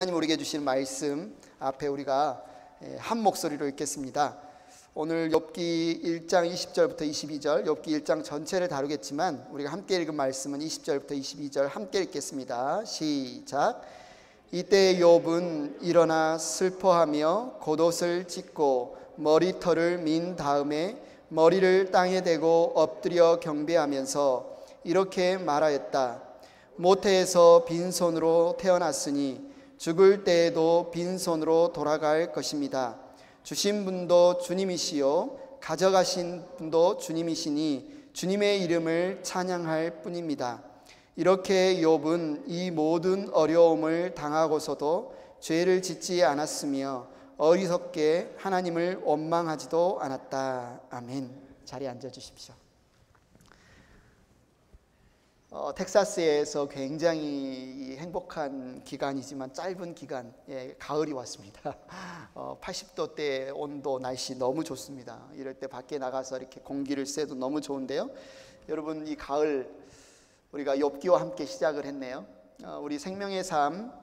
하나님 우리에게 주신 말씀 앞에 우리가 한 목소리로 읽겠습니다. 오늘 욥기 1장 20절부터 22절, 욥기 1장 전체를 다루겠지만 우리가 함께 읽은 말씀은 20절부터 22절 함께 읽겠습니다. 시작. 이때 욥은 일어나 슬퍼하며 겉옷을 찢고 머리털을 민 다음에 머리를 땅에 대고 엎드려 경배하면서 이렇게 말하였다. 모태에서 빈손으로 태어났으니 죽을 때에도 빈손으로 돌아갈 것입니다. 주신 분도 주님이시요 가져가신 분도 주님이시니 주님의 이름을 찬양할 뿐입니다. 이렇게 욥은 이 모든 어려움을 당하고서도 죄를 짓지 않았으며 어리석게 하나님을 원망하지도 않았다. 아멘. 자리에 앉아 주십시오. 텍사스에서 굉장히 행복한 기간이지만 짧은 기간, 가을이 왔습니다. 80도대 온도, 날씨 너무 좋습니다. 이럴 때 밖에 나가서 이렇게 공기를 쐬도 너무 좋은데요. 여러분, 이 가을 우리가 욥기와 함께 시작을 했네요. 우리 생명의 삶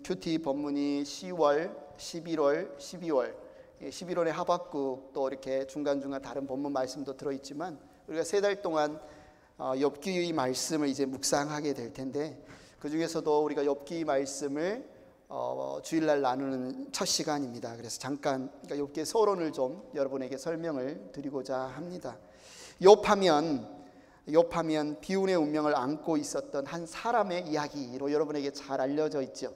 큐티 본문이 10월, 11월, 12월, 11월에 하박국 또 이렇게 중간중간 다른 본문 말씀도 들어있지만 우리가 3달 동안 욥기 말씀을 이제 묵상하게 될 텐데 그 중에서도 우리가 욥기 말씀을 주일날 나누는 첫 시간입니다. 그래서 잠깐 그러니까 욥기의 서론을 좀 여러분에게 설명을 드리고자 합니다. 욥하면 비운의 운명을 안고 있었던 한 사람의 이야기로 여러분에게 잘 알려져 있죠.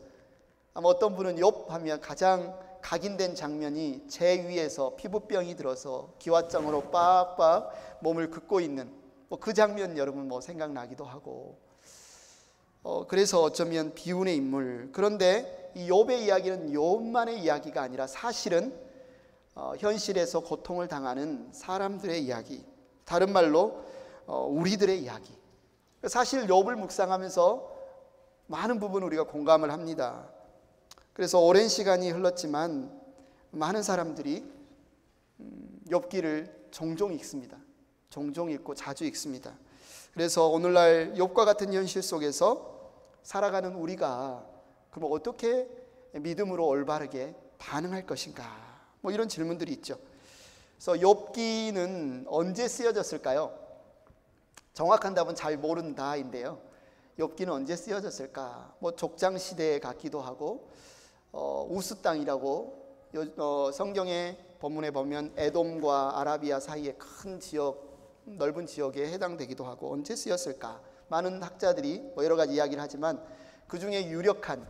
아마 어떤 분은 욥하면 가장 각인된 장면이 재 위에서 피부병이 들어서 기와장으로 빡빡 몸을 긋고 있는 그 장면 여러분 생각나기도 하고, 그래서 어쩌면 비운의 인물. 그런데 이 욥의 이야기는 욥만의 이야기가 아니라 사실은 현실에서 고통을 당하는 사람들의 이야기, 다른 말로 우리들의 이야기. 사실 욥을 묵상하면서 많은 부분 우리가 공감을 합니다. 그래서 오랜 시간이 흘렀지만 많은 사람들이 욥기를 종종 읽습니다. 종종 읽고 자주 읽습니다. 그래서 오늘날 욥과 같은 현실 속에서 살아가는 우리가 그럼 어떻게 믿음으로 올바르게 반응할 것인가? 이런 질문들이 있죠. 그래서 욥기는 언제 쓰여졌을까요? 정확한 답은 잘 모른다인데요. 욥기는 언제 쓰여졌을까? 족장 시대 같기도 하고, 우스 땅이라고 성경의 본문에 보면 에돔과 아라비아 사이의 큰 지역, 넓은 지역에 해당되기도 하고, 언제 쓰였을까? 많은 학자들이 여러 가지 이야기를 하지만 그 중에 유력한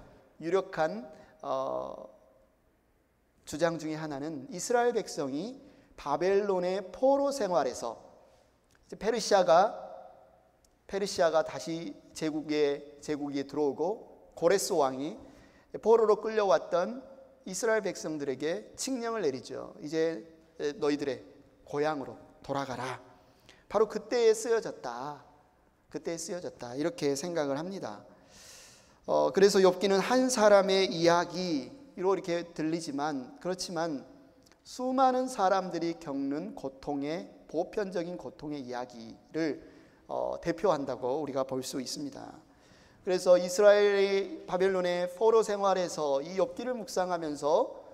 주장 중에 하나는 이스라엘 백성이 바벨론의 포로 생활에서 페르시아가 다시 제국에 들어오고 고레스 왕이 포로로 끌려왔던 이스라엘 백성들에게 칙령을 내리죠. 이제 너희들의 고향으로 돌아가라. 바로 그때에 쓰여졌다. 이렇게 생각을 합니다. 그래서 욥기는 한 사람의 이야기로 이렇게 들리지만, 그렇지만 수많은 사람들이 겪는 고통의 보편적인 고통의 이야기를 대표한다고 우리가 볼 수 있습니다. 그래서 이스라엘이 바벨론의 포로 생활에서 이 욥기를 묵상하면서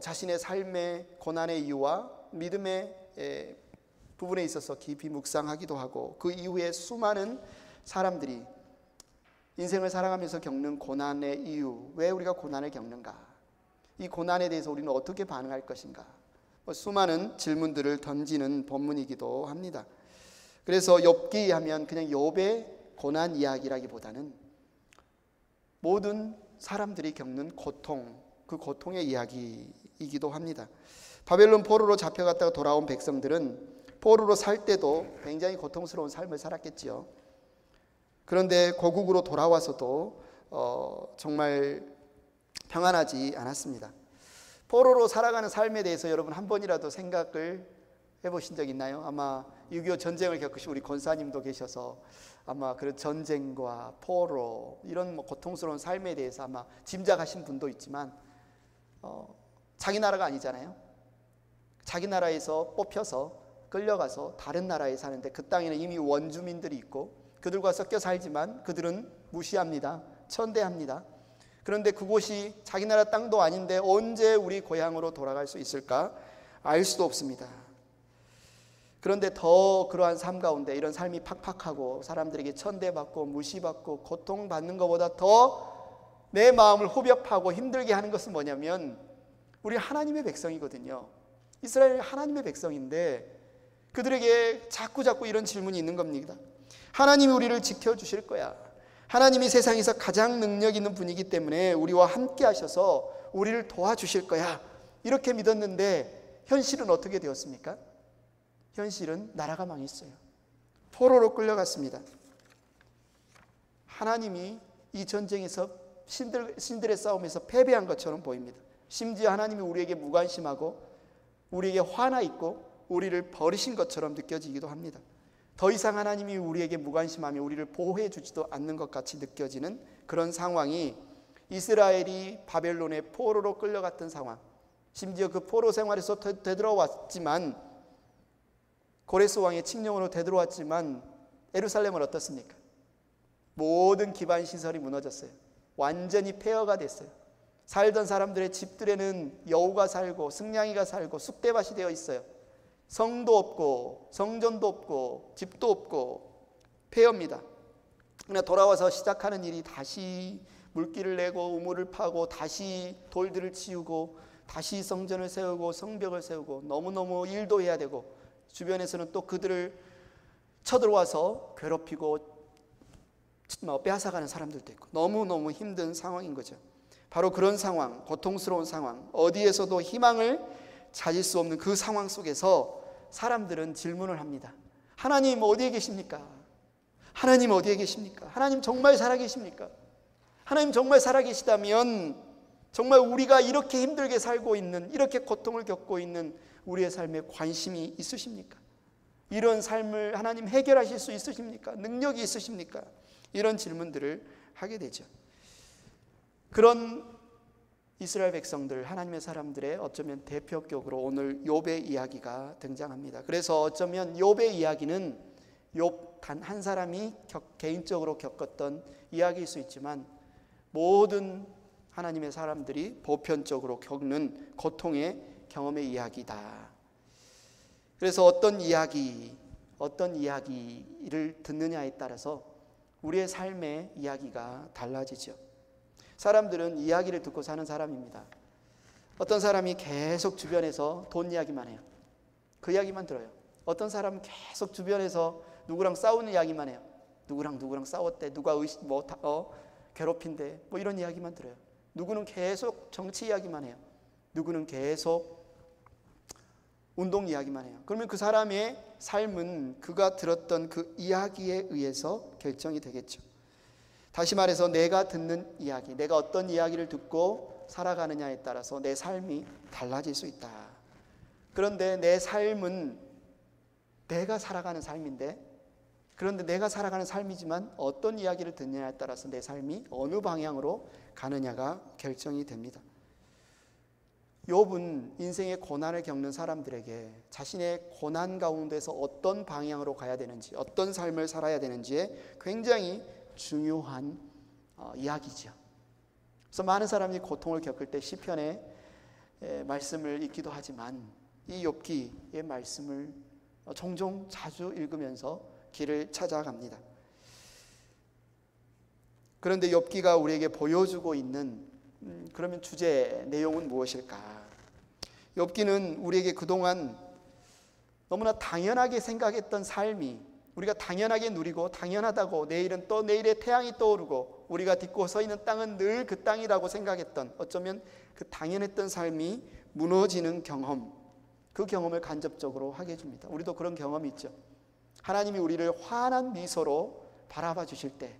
자신의 삶의 고난의 이유와 믿음의 부분에 있어서 깊이 묵상하기도 하고, 그 이후에 수많은 사람들이 인생을 살아가면서 겪는 고난의 이유, 왜 우리가 고난을 겪는가, 이 고난에 대해서 우리는 어떻게 반응할 것인가, 수많은 질문들을 던지는 본문이기도 합니다. 그래서 욥기 하면 그냥 욥의 고난 이야기라기보다는 모든 사람들이 겪는 고통, 그 고통의 이야기이기도 합니다. 바벨론 포로로 잡혀갔다가 돌아온 백성들은 포로로 살 때도 굉장히 고통스러운 삶을 살았겠지요. 그런데 고국으로 돌아와서도 정말 평안하지 않았습니다. 포로로 살아가는 삶에 대해서 여러분 한 번이라도 생각을 해보신 적 있나요? 아마 6.25 전쟁을 겪으신 우리 권사님도 계셔서 아마 그런 전쟁과 포로 이런 고통스러운 삶에 대해서 아마 짐작하신 분도 있지만 자기 나라가 아니잖아요. 자기 나라에서 뽑혀서 끌려가서 다른 나라에 사는데 그 땅에는 이미 원주민들이 있고 그들과 섞여 살지만 그들은 무시합니다. 천대합니다. 그런데 그곳이 자기 나라 땅도 아닌데 언제 우리 고향으로 돌아갈 수 있을까? 알 수도 없습니다. 그런데 더 그러한 삶 가운데 이런 삶이 팍팍하고 사람들에게 천대받고 무시받고 고통받는 것보다 더 내 마음을 후벼파고 힘들게 하는 것은 뭐냐면 우리 하나님의 백성이거든요. 이스라엘 하나님의 백성인데 그들에게 자꾸 이런 질문이 있는 겁니다. 하나님이 우리를 지켜주실 거야. 하나님이 세상에서 가장 능력 있는 분이기 때문에 우리와 함께 하셔서 우리를 도와주실 거야. 이렇게 믿었는데 현실은 어떻게 되었습니까? 현실은 나라가 망했어요. 포로로 끌려갔습니다. 하나님이 이 전쟁에서 신들의 싸움에서 패배한 것처럼 보입니다. 심지어 하나님이 우리에게 무관심하고 우리에게 화나 있고 우리를 버리신 것처럼 느껴지기도 합니다. 더 이상 하나님이 우리에게 무관심하며 우리를 보호해 주지도 않는 것 같이 느껴지는 그런 상황이 이스라엘이 바벨론의 포로로 끌려갔던 상황, 심지어 그 포로 생활에서 되돌아왔지만 고레스 왕의 칙령으로 되돌아왔지만 예루살렘은 어떻습니까? 모든 기반 시설이 무너졌어요. 완전히 폐허가 됐어요. 살던 사람들의 집들에는 여우가 살고 승냥이가 살고 쑥대밭이 되어 있어요. 성도 없고 성전도 없고 집도 없고 폐허입니다. 그러나 돌아와서 시작하는 일이 다시 물길을 내고 우물을 파고 다시 돌들을 치우고 다시 성전을 세우고 성벽을 세우고 너무너무 일도 해야 되고 주변에서는 또 그들을 쳐들어와서 괴롭히고 빼앗아가는 사람들도 있고 너무너무 힘든 상황인 거죠. 바로 그런 상황, 고통스러운 상황, 어디에서도 희망을 찾을 수 없는 그 상황 속에서 사람들은 질문을 합니다. 하나님 어디에 계십니까? 하나님 어디에 계십니까? 하나님 정말 살아계십니까? 하나님 정말 살아계시다면 정말 우리가 이렇게 힘들게 살고 있는, 이렇게 고통을 겪고 있는 우리의 삶에 관심이 있으십니까? 이런 삶을 하나님 해결하실 수 있으십니까? 능력이 있으십니까? 이런 질문들을 하게 되죠. 그런 이스라엘 백성들, 하나님의 사람들의 어쩌면 대표격으로 오늘 욥의 이야기가 등장합니다. 그래서 어쩌면 욥의 이야기는 욥 단 한 사람이 개인적으로 겪었던 이야기일 수 있지만 모든 하나님의 사람들이 보편적으로 겪는 고통의 경험의 이야기다. 그래서 어떤 이야기를 듣느냐에 따라서 우리의 삶의 이야기가 달라지죠. 사람들은 이야기를 듣고 사는 사람입니다. 어떤 사람이 계속 주변에서 돈 이야기만 해요. 그 이야기만 들어요. 어떤 사람은 계속 주변에서 누구랑 싸우는 이야기만 해요. 누구랑 싸웠대, 누가 괴롭힌대, 이런 이야기만 들어요. 누구는 계속 정치 이야기만 해요. 누구는 계속 운동 이야기만 해요. 그러면 그 사람의 삶은 그가 들었던 그 이야기에 의해서 결정이 되겠죠. 다시 말해서 내가 듣는 이야기, 내가 어떤 이야기를 듣고 살아가느냐에 따라서 내 삶이 달라질 수 있다. 그런데 내 삶은 내가 살아가는 삶인데, 그런데 내가 살아가는 삶이지만 어떤 이야기를 듣느냐에 따라서 내 삶이 어느 방향으로 가느냐가 결정이 됩니다. 욥은 인생의 고난을 겪는 사람들에게 자신의 고난 가운데서 어떤 방향으로 가야 되는지, 어떤 삶을 살아야 되는지에 굉장히 중요한 이야기죠. 그래서 많은 사람이 고통을 겪을 때 시편의 말씀을 읽기도 하지만 이 욥기의 말씀을 종종 자주 읽으면서 길을 찾아갑니다. 그런데 욥기가 우리에게 보여주고 있는 그러면 주제 내용은 무엇일까? 욥기는 우리에게 그동안 너무나 당연하게 생각했던 삶이, 우리가 당연하게 누리고 당연하다고, 내일은 또 내일의 태양이 떠오르고 우리가 딛고 서 있는 땅은 늘 그 땅이라고 생각했던, 어쩌면 그 당연했던 삶이 무너지는 경험, 그 경험을 간접적으로 하게 해줍니다. 우리도 그런 경험이 있죠. 하나님이 우리를 환한 미소로 바라봐 주실 때,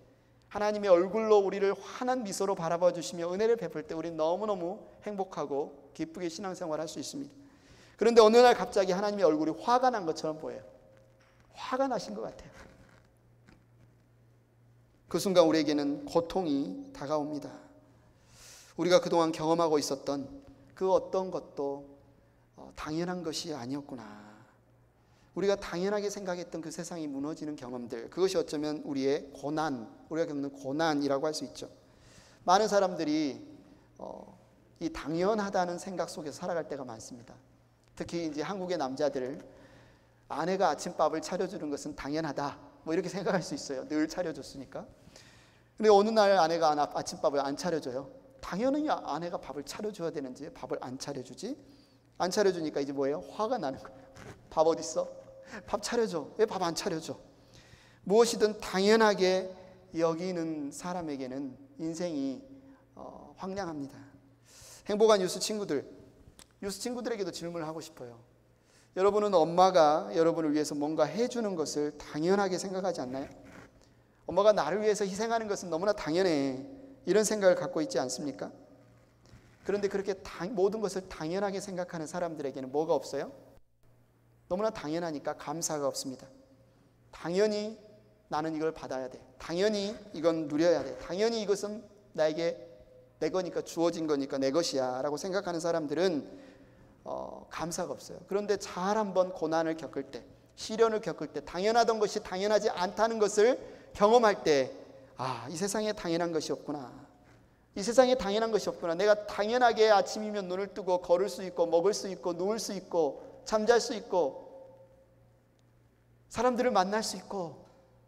하나님의 얼굴로 우리를 환한 미소로 바라봐 주시며 은혜를 베풀 때 우리는 너무너무 행복하고 기쁘게 신앙생활을 할 수 있습니다. 그런데 어느 날 갑자기 하나님의 얼굴이 화가 난 것처럼 보여요. 화가 나신 것 같아요. 그 순간 우리에게는 고통이 다가옵니다. 우리가 그동안 경험하고 있었던 그 어떤 것도 당연한 것이 아니었구나. 우리가 당연하게 생각했던 그 세상이 무너지는 경험들, 그것이 어쩌면 우리의 고난, 우리가 겪는 고난이라고 할 수 있죠. 많은 사람들이 이 당연하다는 생각 속에서 살아갈 때가 많습니다. 특히 이제 한국의 남자들, 아내가 아침밥을 차려주는 것은 당연하다, 뭐 이렇게 생각할 수 있어요. 늘 차려줬으니까. 근데 어느 날 아내가 아침밥을 안 차려줘요. 당연히 아내가 밥을 차려줘야 되는지 밥을 안 차려주지? 안 차려주니까 이제 뭐예요? 화가 나는 거예요. 밥 어딨어? 밥 차려줘. 왜 밥 안 차려줘? 무엇이든 당연하게 여기는 사람에게는 인생이 황량합니다. 행복한 유스 친구들에게도 질문을 하고 싶어요. 여러분은 엄마가 여러분을 위해서 뭔가 해주는 것을 당연하게 생각하지 않나요? 엄마가 나를 위해서 희생하는 것은 너무나 당연해, 이런 생각을 갖고 있지 않습니까? 그런데 그렇게 모든 것을 당연하게 생각하는 사람들에게는 뭐가 없어요? 너무나 당연하니까 감사가 없습니다. 당연히 나는 이걸 받아야 돼, 당연히 이건 누려야 돼, 당연히 이것은 나에게 내 거니까, 주어진 거니까 내 것이야 라고 생각하는 사람들은 감사가 없어요. 그런데 잘 한번 고난을 겪을 때, 시련을 겪을 때, 당연하던 것이 당연하지 않다는 것을 경험할 때, 이 세상에 당연한 것이 없구나, 이 세상에 당연한 것이 없구나, 내가 당연하게 아침이면 눈을 뜨고 걸을 수 있고 먹을 수 있고 누울 수 있고 잠잘 수 있고 사람들을 만날 수 있고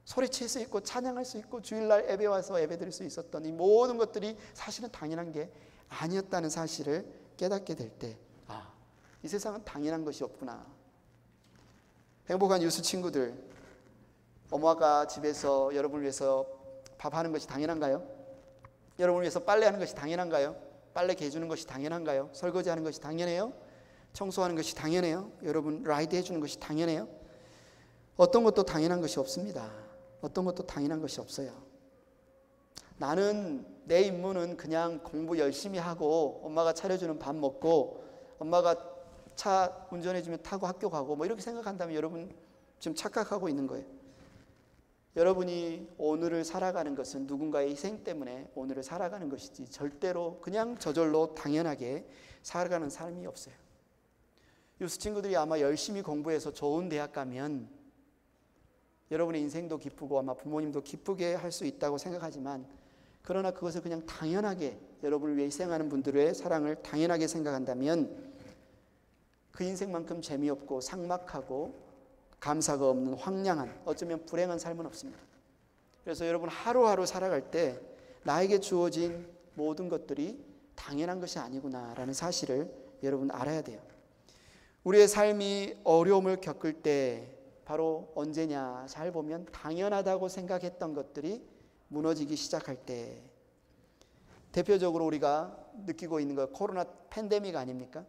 소리칠 수 있고 찬양할 수 있고 주일날 예배 와서 예배 드릴 수 있었던 이 모든 것들이 사실은 당연한 게 아니었다는 사실을 깨닫게 될 때, 이 세상은 당연한 것이 없구나. 행복한 유스 친구들, 엄마가 집에서 여러분을 위해서 밥하는 것이 당연한가요? 여러분을 위해서 빨래하는 것이 당연한가요? 빨래 개주는 것이 당연한가요? 설거지하는 것이 당연해요? 청소하는 것이 당연해요? 여러분 라이드 해주는 것이 당연해요? 어떤 것도 당연한 것이 없습니다. 어떤 것도 당연한 것이 없어요. 나는 내 임무는 그냥 공부 열심히 하고 엄마가 차려주는 밥 먹고 엄마가 차 운전해주면 타고 학교 가고 뭐 이렇게 생각한다면 여러분 지금 착각하고 있는 거예요. 여러분이 오늘을 살아가는 것은 누군가의 희생 때문에 오늘을 살아가는 것이지 절대로 그냥 저절로 당연하게 살아가는 삶이 없어요. 유스 친구들이 아마 열심히 공부해서 좋은 대학 가면 여러분의 인생도 기쁘고 아마 부모님도 기쁘게 할 수 있다고 생각하지만, 그러나 그것을 그냥 당연하게 여러분을 위해 희생하는 분들의 사랑을 당연하게 생각한다면 그 인생만큼 재미없고 삭막하고 감사가 없는 황량한, 어쩌면 불행한 삶은 없습니다. 그래서 여러분 하루하루 살아갈 때 나에게 주어진 모든 것들이 당연한 것이 아니구나라는 사실을 여러분 알아야 돼요. 우리의 삶이 어려움을 겪을 때 바로 언제냐, 잘 보면 당연하다고 생각했던 것들이 무너지기 시작할 때, 대표적으로 우리가 느끼고 있는 거 코로나 팬데믹 아닙니까?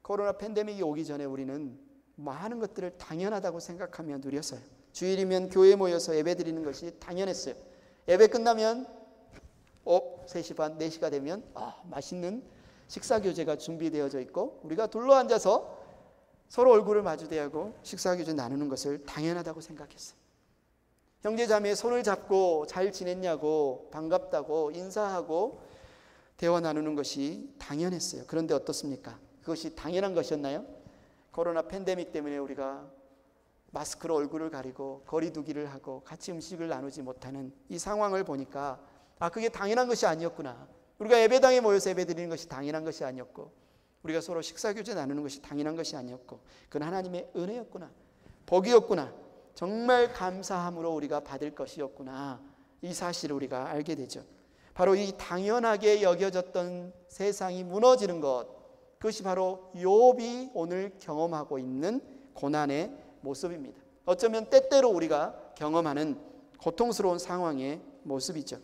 코로나 팬데믹이 오기 전에 우리는 많은 것들을 당연하다고 생각하며 누렸어요. 주일이면 교회에 모여서 예배 드리는 것이 당연했어요. 예배 끝나면 3시 반, 4시가 되면 맛있는 식사 교제가 준비되어져 있고 우리가 둘러앉아서 서로 얼굴을 마주대하고 식사 교제 나누는 것을 당연하다고 생각했어요. 형제 자매의 손을 잡고 잘 지냈냐고 반갑다고 인사하고 대화 나누는 것이 당연했어요. 그런데 어떻습니까? 그것이 당연한 것이었나요? 코로나 팬데믹 때문에 우리가 마스크로 얼굴을 가리고 거리 두기를 하고 같이 음식을 나누지 못하는 이 상황을 보니까 그게 당연한 것이 아니었구나. 우리가 예배당에 모여서 예배 드리는 것이 당연한 것이 아니었고 우리가 서로 식사교제 나누는 것이 당연한 것이 아니었고 그건 하나님의 은혜였구나, 복이었구나, 정말 감사함으로 우리가 받을 것이었구나, 이 사실을 우리가 알게 되죠. 바로 이 당연하게 여겨졌던 세상이 무너지는 것, 그것이 바로 욥이 오늘 경험하고 있는 고난의 모습입니다. 어쩌면 때때로 우리가 경험하는 고통스러운 상황의 모습이죠.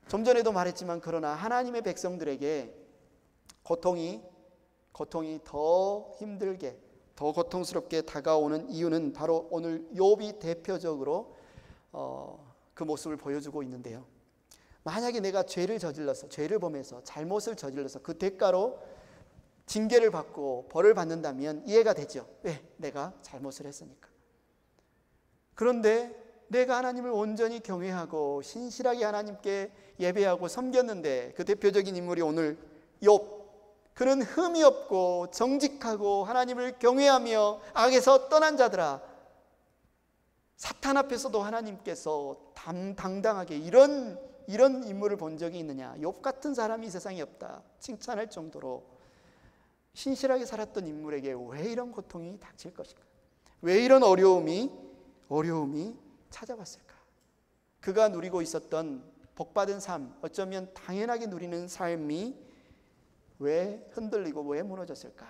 좀 전에도 말했지만 그러나 하나님의 백성들에게 고통이 더 힘들게, 더 고통스럽게 다가오는 이유는 바로 오늘 욥이 대표적으로 그 모습을 보여주고 있는데요. 만약에 내가 죄를 저질러서, 죄를 범해서 잘못을 저질러서 그 대가로 징계를 받고 벌을 받는다면 이해가 되죠. 왜? 내가 잘못을 했으니까. 그런데 내가 하나님을 온전히 경외하고 신실하게 하나님께 예배하고 섬겼는데, 그 대표적인 인물이 오늘 욥, 그는 흠이 없고 정직하고 하나님을 경외하며 악에서 떠난 자들아, 사탄 앞에서도 하나님께서 당당하게 이런 이런 인물을 본 적이 있느냐? 욥 같은 사람이 이 세상에 없다. 칭찬할 정도로 신실하게 살았던 인물에게 왜 이런 고통이 닥칠 것인가? 왜 이런 어려움이 찾아왔을까? 그가 누리고 있었던 복받은 삶, 어쩌면 당연하게 누리는 삶이 왜 흔들리고 왜 무너졌을까?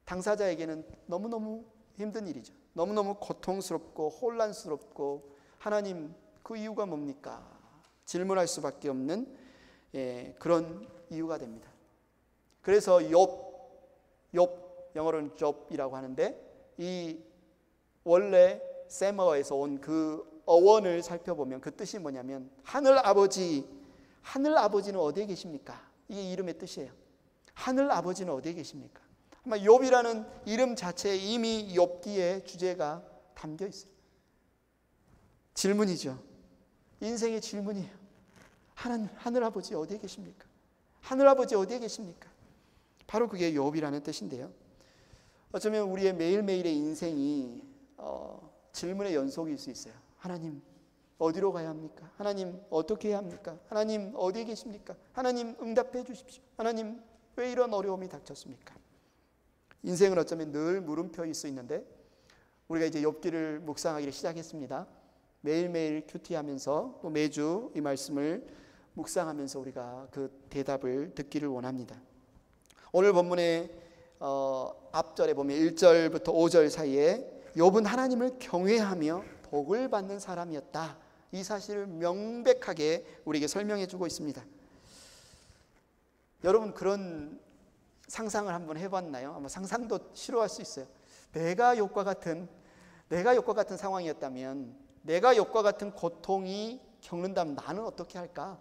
당사자에게는 너무너무 힘든 일이죠. 너무너무 고통스럽고 혼란스럽고, 하나님 그 이유가 뭡니까? 질문할 수밖에 없는 그런 이유가 됩니다. 그래서 욥, 영어로는 job이라고 하는데, 이 원래 세머에서 온 그 어원을 살펴보면 그 뜻이 뭐냐면 하늘 아버지는 어디에 계십니까? 이게 이름의 뜻이에요. 하늘 아버지는 어디에 계십니까? 아마 욥이라는 이름 자체에 이미 욥기의 주제가 담겨 있어요. 질문이죠. 인생의 질문이에요. 하늘 아버지 어디에 계십니까? 하늘 아버지 어디에 계십니까? 바로 그게 욥이라는 뜻인데요. 어쩌면 우리의 매일매일의 인생이 질문의 연속일 수 있어요. 하나님 어디로 가야 합니까? 하나님 어떻게 해야 합니까? 하나님 어디에 계십니까? 하나님 응답해 주십시오. 하나님 왜 이런 어려움이 닥쳤습니까? 인생은 어쩌면 늘 물음표일 수 있는데, 우리가 이제 욥기를 묵상하기를 시작했습니다. 매일매일 큐티하면서 또 매주 이 말씀을 묵상하면서 우리가 그 대답을 듣기를 원합니다. 오늘 본문의 앞절에 보면 1절부터 5절 사이에 욥은 하나님을 경외하며 복을 받는 사람이었다. 이 사실을 명백하게 우리에게 설명해 주고 있습니다. 여러분 그런 상상을 한번 해봤나요? 아마 상상도 싫어할 수 있어요. 내가 욥과 같은 상황이었다면, 내가 욥과 같은 고통이 겪는다면 나는 어떻게 할까?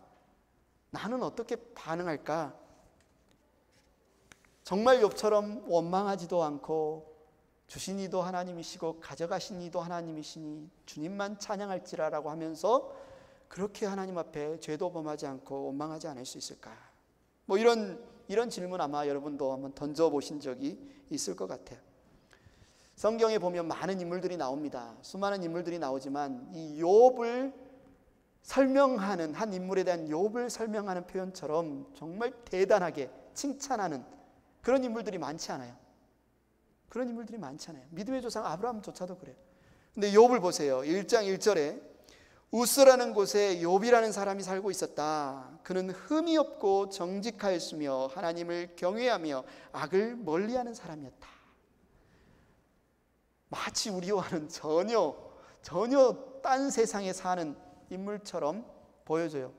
나는 어떻게 반응할까? 정말 욥처럼 원망하지도 않고, 주신 이도 하나님이시고 가져가신 이도 하나님이시니 주님만 찬양할지라라고 하면서 그렇게 하나님 앞에 죄도 범하지 않고 원망하지 않을 수 있을까? 뭐 이런 질문 아마 여러분도 한번 던져보신 적이 있을 것 같아요. 성경에 보면 많은 인물들이 나옵니다. 수많은 인물들이 나오지만 이 욥을 설명하는, 한 인물에 대한 욥을 설명하는 표현처럼 정말 대단하게 칭찬하는 그런 인물들이 많지 않아요. 그런 인물들이 많지 않아요. 믿음의 조상 아브라함조차도 그래요. 근데 욥을 보세요. 1장 1절에 우스라는 곳에 욥이라는 사람이 살고 있었다. 그는 흠이 없고 정직하였으며 하나님을 경외하며 악을 멀리하는 사람이었다. 마치 우리와는 전혀 딴 세상에 사는 인물처럼 보여져요.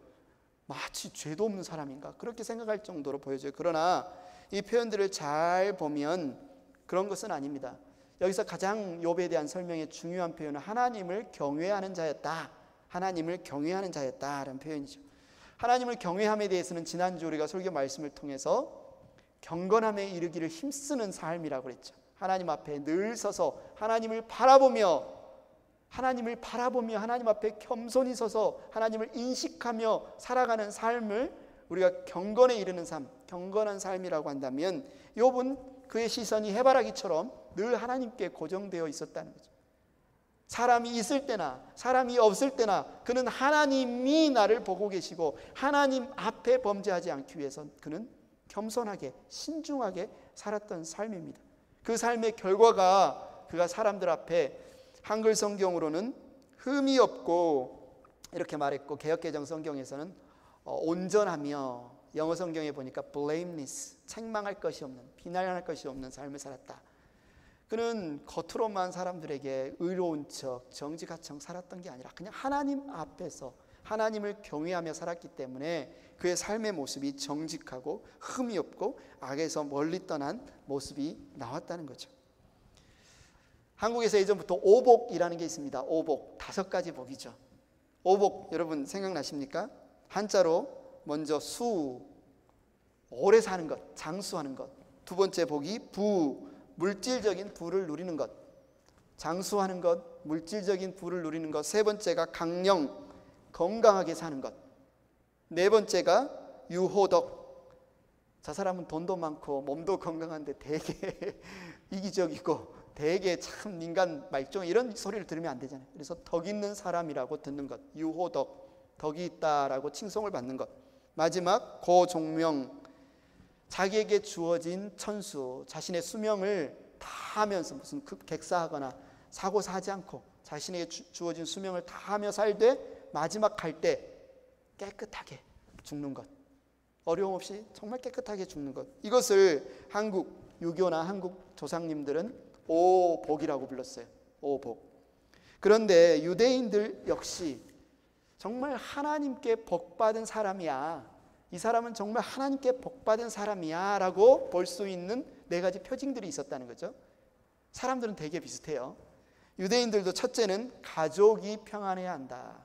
마치 죄도 없는 사람인가? 그렇게 생각할 정도로 보여져요. 그러나 이 표현들을 잘 보면 그런 것은 아닙니다. 여기서 가장 욥에 대한 설명의 중요한 표현은 하나님을 경외하는 자였다. 하나님을 경외하는 자였다라는 표현이죠. 하나님을 경외함에 대해서는 지난주 우리가 설교 말씀을 통해서 경건함에 이르기를 힘쓰는 삶이라고 그랬죠. 하나님 앞에 늘 서서 하나님을 바라보며 하나님 앞에 겸손히 서서 하나님을 인식하며 살아가는 삶을 우리가 경건에 이르는 삶, 경건한 삶이라고 한다면, 욥은 그의 시선이 해바라기처럼 늘 하나님께 고정되어 있었다는 거죠. 사람이 있을 때나 사람이 없을 때나 그는 하나님이 나를 보고 계시고 하나님 앞에 범죄하지 않기 위해서 그는 겸손하게 신중하게 살았던 삶입니다. 그 삶의 결과가 그가 사람들 앞에, 한글 성경으로는 흠이 없고 이렇게 말했고, 개역개정 성경에서는 온전하며, 영어 성경에 보니까 blameless, 책망할 것이 없는, 비난할 것이 없는 삶을 살았다. 그는 겉으로만 사람들에게 의로운 척, 정직한 척 살았던 게 아니라 그냥 하나님 앞에서 하나님을 경외하며 살았기 때문에 그의 삶의 모습이 정직하고 흠이 없고 악에서 멀리 떠난 모습이 나왔다는 거죠. 한국에서 예전부터 오복이라는 게 있습니다. 오복, 5가지 복이죠. 오복 여러분 생각나십니까? 한자로 먼저 수, 오래 사는 것, 장수하는 것. 두 번째 복이 부, 물질적인 부를 누리는 것. 장수하는 것, 물질적인 부를 누리는 것. 세 번째가 강령, 건강하게 사는 것. 네 번째가 유호덕. 저 사람은 돈도 많고 몸도 건강한데 되게 이기적이고 되게 참 인간 말종, 이런 소리를 들으면 안 되잖아요. 그래서 덕 있는 사람이라고 듣는 것, 유호덕. 덕이 있다라고 칭송을 받는 것. 마지막 고종명, 자기에게 주어진 천수, 자신의 수명을 다 하면서 무슨 객사하거나 사고 사지 않고 자신에게 주어진 수명을 다 하며 살되 마지막 갈 때 깨끗하게 죽는 것. 어려움 없이 정말 깨끗하게 죽는 것. 이것을 한국 유교나 한국 조상님들은 오복이라고 불렀어요. 오복. 그런데 유대인들 역시 정말 하나님께 복받은 사람이야, 이 사람은 정말 하나님께 복받은 사람이야 라고 볼 수 있는 네 가지 표징들이 있었다는 거죠. 사람들은 되게 비슷해요. 유대인들도 첫째는 가족이 평안해야 한다.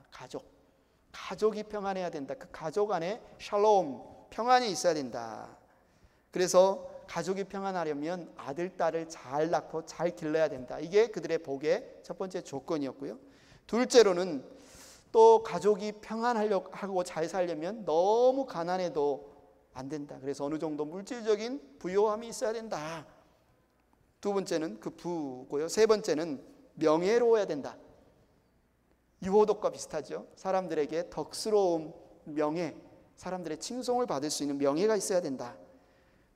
가족이 평안해야 된다. 그 가족 안에 샬롬, 평안이 있어야 된다. 그래서 가족이 평안하려면 아들, 딸을 잘 낳고 잘 길러야 된다. 이게 그들의 복의 첫 번째 조건이었고요. 둘째로는 또 가족이 평안하고 잘 살려면 너무 가난해도 안 된다. 그래서 어느 정도 물질적인 부요함이 있어야 된다. 두 번째는 그 부고요. 세 번째는 명예로워야 된다. 유호독과 비슷하죠. 사람들에게 덕스러운 명예, 사람들의 칭송을 받을 수 있는 명예가 있어야 된다.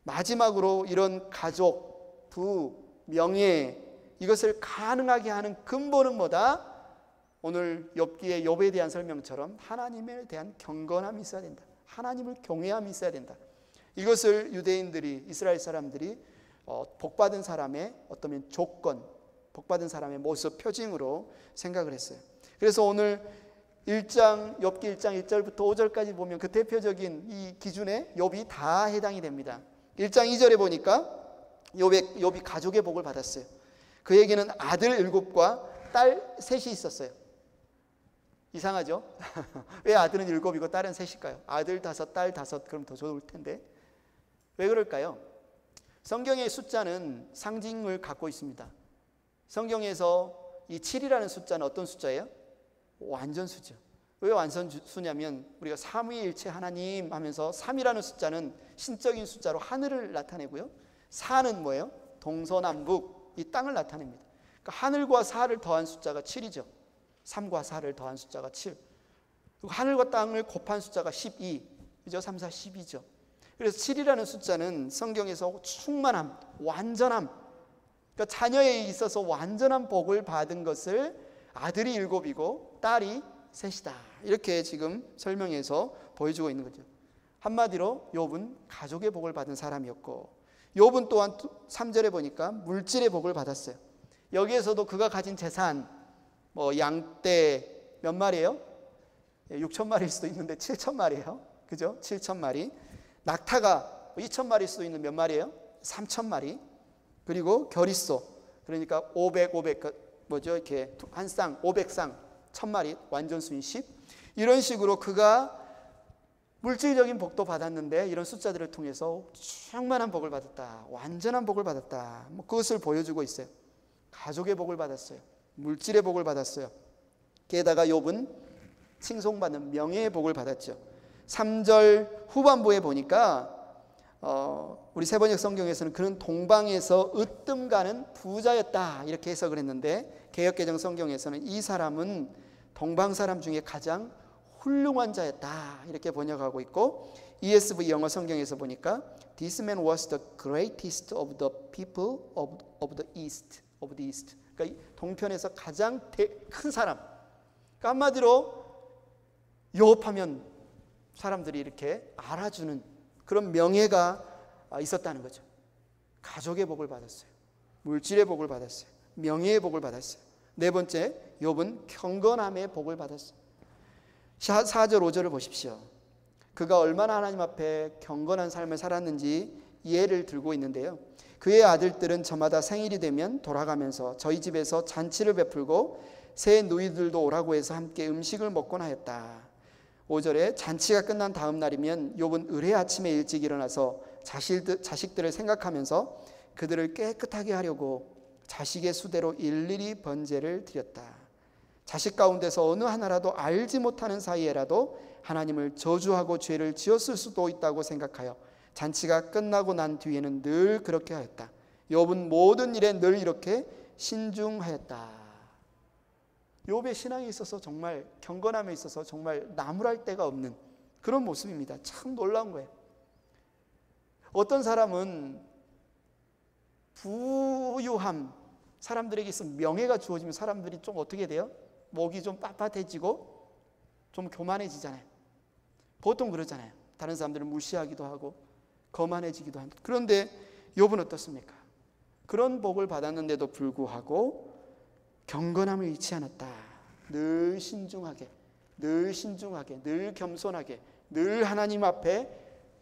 마지막으로 이런 가족, 부, 명예, 이것을 가능하게 하는 근본은 뭐다? 오늘 욥기의 욥에 대한 설명처럼 하나님에 대한 경건함이 있어야 된다. 하나님을 경외함이 있어야 된다. 이것을 유대인들이, 이스라엘 사람들이 복받은 사람의 어떤 조건, 복받은 사람의 모습, 표징으로 생각을 했어요. 그래서 오늘 1장, 욥기 1장 1절부터 5절까지 보면 그 대표적인 이 기준에 욥이 다 해당이 됩니다. 1장 2절에 보니까 욥이 가족의 복을 받았어요. 그에게는 아들 7과 딸 3이 있었어요. 이상하죠? 왜 아들은 7이고 딸은 3일까요? 아들 5, 딸 5, 그럼 더 좋을 텐데. 왜 그럴까요? 성경의 숫자는 상징을 갖고 있습니다. 성경에서 이 7이라는 숫자는 어떤 숫자예요? 완전수죠. 왜 완전수냐면 우리가 삼위일체 하나님 하면서 3이라는 숫자는 신적인 숫자로 하늘을 나타내고요. 4는 뭐예요? 동서남북, 이 땅을 나타냅니다. 그러니까 하늘과 4를 더한 숫자가 7이죠. 3과 4를 더한 숫자가 7. 그리고 하늘과 땅을 곱한 숫자가 12. 그죠? 3, 4, 12죠. 그래서 7이라는 숫자는 성경에서 충만함, 완전함, 그러니까 자녀에 있어서 완전한 복을 받은 것을 아들이 7이고 딸이 3이다. 이렇게 지금 설명해서 보여주고 있는 거죠. 한마디로 욥은 가족의 복을 받은 사람이었고, 욥은 또한 3절에 보니까 물질의 복을 받았어요. 여기에서도 그가 가진 재산, 양떼 몇 마리예요? 6,000마리일 수도 있는데 7,000마리예요. 그죠? 7,000마리. 낙타가 2,000마리일 수도 있는 몇 마리예요? 3,000마리. 그리고 겨릿소, 그러니까 500 이렇게 한 쌍, 500쌍, 1,000마리, 완전수인 10. 이런 식으로 그가 물질적인 복도 받았는데 이런 숫자들을 통해서 충만한 복을 받았다, 완전한 복을 받았다, 그것을 보여주고 있어요. 가족의 복을 받았어요. 물질의 복을 받았어요. 게다가 욥은 칭송받는 명예의 복을 받았죠. 3절 후반부에 보니까 우리 세번역 성경에서는 그는 동방에서 으뜸 가는 부자였다 이렇게 해석을 했는데, 개역개정 성경에서는 이 사람은 동방 사람 중에 가장 훌륭한 자였다 이렇게 번역하고 있고, ESV 영어 성경에서 보니까 This man was the greatest of the people of the east. 그러니까 동편에서 가장 큰 사람. 그러니까 한마디로 욥하면 사람들이 이렇게 알아주는 그런 명예가 있었다는 거죠. 가족의 복을 받았어요. 물질의 복을 받았어요. 명예의 복을 받았어요. 네 번째, 욥은 경건함의 복을 받았어요. 4절 5절을 보십시오. 그가 얼마나 하나님 앞에 경건한 삶을 살았는지 예를 들고 있는데요. 그의 아들들은 저마다 생일이 되면 돌아가면서 저희 집에서 잔치를 베풀고 새 누이들도 오라고 해서 함께 음식을 먹곤 하였다. 5절에 잔치가 끝난 다음 날이면 욥은 의뢰 아침에 일찍 일어나서 자식들을 생각하면서 그들을 깨끗하게 하려고 자식의 수대로 일일이 번제를 드렸다. 자식 가운데서 어느 하나라도 알지 못하는 사이에라도 하나님을 저주하고 죄를 지었을 수도 있다고 생각하여 잔치가 끝나고 난 뒤에는 늘 그렇게 하였다. 욥은 모든 일에 늘 이렇게 신중하였다. 욥의 신앙에 있어서 정말 경건함에 있어서 정말 나무랄 데가 없는 그런 모습입니다. 참 놀라운 거예요. 어떤 사람은 부유함, 사람들에게 있어 명예가 주어지면 사람들이 좀 어떻게 돼요? 목이 좀 빳빳해지고 좀 교만해지잖아요. 보통 그러잖아요. 다른 사람들을 무시하기도 하고 거만해지기도 합니다. 그런데 욥은 어떻습니까? 그런 복을 받았는데도 불구하고 경건함을 잃지 않았다. 늘 신중하게, 늘 겸손하게, 늘 하나님 앞에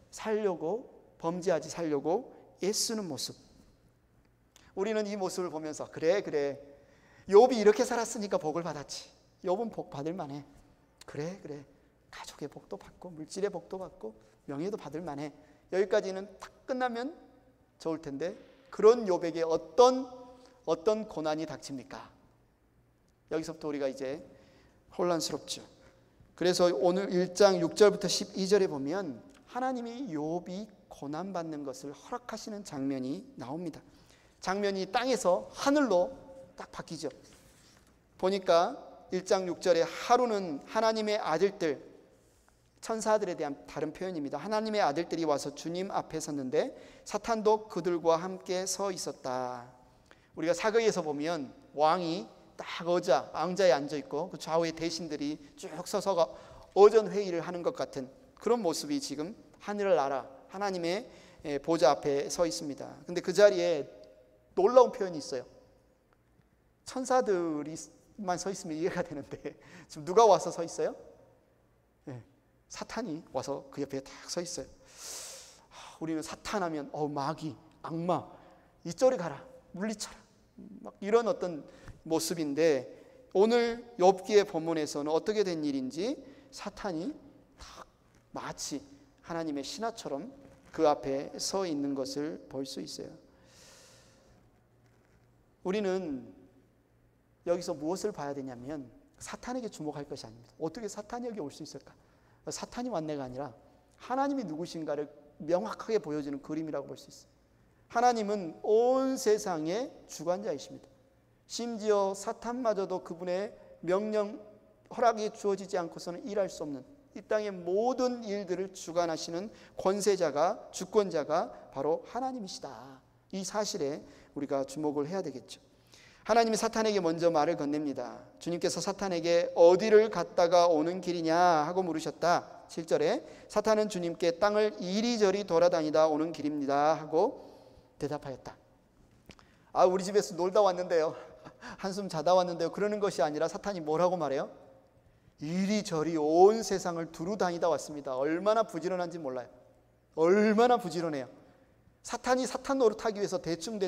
살려고, 범죄하지 살려고 애쓰는 모습. 우리는 이 모습을 보면서 그래 욥이 이렇게 살았으니까 복을 받았지. 욥은 복 받을 만해. 그래 가족의 복도 받고 물질의 복도 받고 명예도 받을 만해. 여기까지는 딱 끝나면 좋을 텐데 그런 욥에게 어떤 고난이 닥칩니까? 여기서부터 우리가 이제 혼란스럽죠. 그래서 오늘 1장 6절부터 12절에 보면 하나님이 욥이 고난받는 것을 허락하시는 장면이 나옵니다. 장면이 땅에서 하늘로 딱 바뀌죠. 보니까 1장 6절에 하루는 하나님의 아들들, 천사들에 대한 다른 표현입니다. 하나님의 아들들이 와서 주님 앞에 섰는데 사탄도 그들과 함께 서 있었다. 우리가 사극에서 보면 왕이 딱 왕자에 앉아 있고 그 좌우에 대신들이 쭉 서서 어전 회의를 하는 것 같은 그런 모습이 지금 하늘나라 하나님의 보좌 앞에 서 있습니다. 근데 그 자리에 놀라운 표현이 있어요. 천사들이만 서 있으면 이해가 되는데 지금 누가 와서 서 있어요? 사탄이 와서 그 옆에 딱 서 있어요. 우리는 사탄 하면 마귀, 악마, 이쪽에 가라, 물리쳐라, 막 이런 어떤 모습인데 오늘 욥기의 본문에서는 어떻게 된 일인지 사탄이 딱 마치 하나님의 신하처럼 그 앞에 서 있는 것을 볼 수 있어요. 우리는 여기서 무엇을 봐야 되냐면 사탄에게 주목할 것이 아닙니다. 어떻게 사탄이 여기 올 수 있을까? 사탄이 왔네가 아니라 하나님이 누구신가를 명확하게 보여주는 그림이라고 볼 수 있어요. 하나님은 온 세상의 주관자이십니다. 심지어 사탄마저도 그분의 명령, 허락이 주어지지 않고서는 일할 수 없는 이 땅의 모든 일들을 주관하시는 권세자가, 주권자가 바로 하나님이시다. 이 사실에 우리가 주목을 해야 되겠죠. 하나님이 사탄에게 먼저 말을 건넵니다. 주님께서 사탄에게 어디를 갔다가 오는 길이냐 하고 물으셨다. 7절에 사탄은 주님께 땅을 이리저리 돌아다니다 오는 길입니다 하고 대답하였다. 우리 집에서 놀다 왔는데요, 한숨 자다 왔는데요, 그러는 것이 아니라 사탄이 뭐라고 말해요? 이리저리 온 세상을 두루 다니다 왔습니다. 얼마나 부지런한지 몰라요. 얼마나 부지런해요. 사탄이 사탄 노릇하기 위해서 대충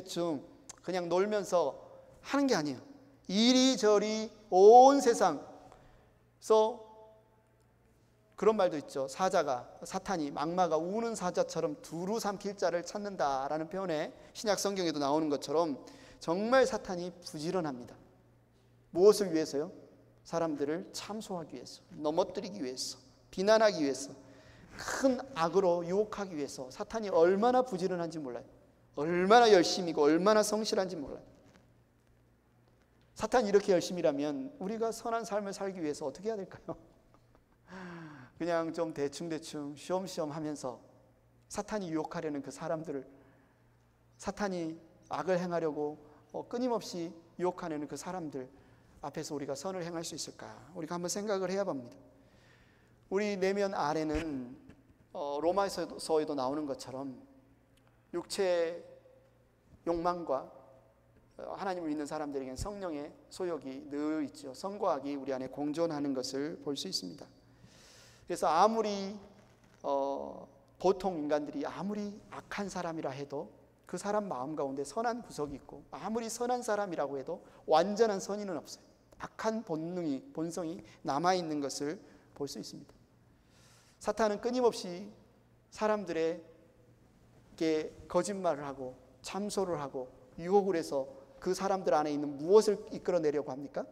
그냥 놀면서 하는 게 아니에요. 이리저리 온 세상에서 그런 말도 있죠. 사탄이 악마가 우는 사자처럼 두루 삼킬 자를 찾는다라는 표현에 신약 성경에도 나오는 것처럼 정말 사탄이 부지런합니다. 무엇을 위해서요? 사람들을 참소하기 위해서, 넘어뜨리기 위해서, 비난하기 위해서, 큰 악으로 유혹하기 위해서 사탄이 얼마나 부지런한지 몰라요. 얼마나 열심이고 얼마나 성실한지 몰라요. 사탄이 이렇게 열심이라면 우리가 선한 삶을 살기 위해서 어떻게 해야 될까요? 그냥 좀 대충 쉬엄쉬엄 하면서 사탄이 유혹하려는 그 사람들을, 사탄이 악을 행하려고 끊임없이 유혹하려는 그 사람들 앞에서 우리가 선을 행할 수 있을까? 우리가 한번 생각을 해야 합니다. 우리 내면 아래는 로마서에도 나오는 것처럼 육체의 욕망과 하나님을 믿는 사람들에게는 성령의 소욕이 늘 있죠. 성과 악이 우리 안에 공존하는 것을 볼 수 있습니다. 그래서 아무리 보통 인간들이 아무리 악한 사람이라 해도 그 사람 마음 가운데 선한 구석이 있고, 아무리 선한 사람이라고 해도 완전한 선의는 없어요. 악한 본성이 남아있는 것을 볼 수 있습니다. 사탄은 끊임없이 사람들에게 거짓말을 하고 참소를 하고 유혹을 해서 그 사람들 안에 있는 무엇을 이끌어내려고 합니까?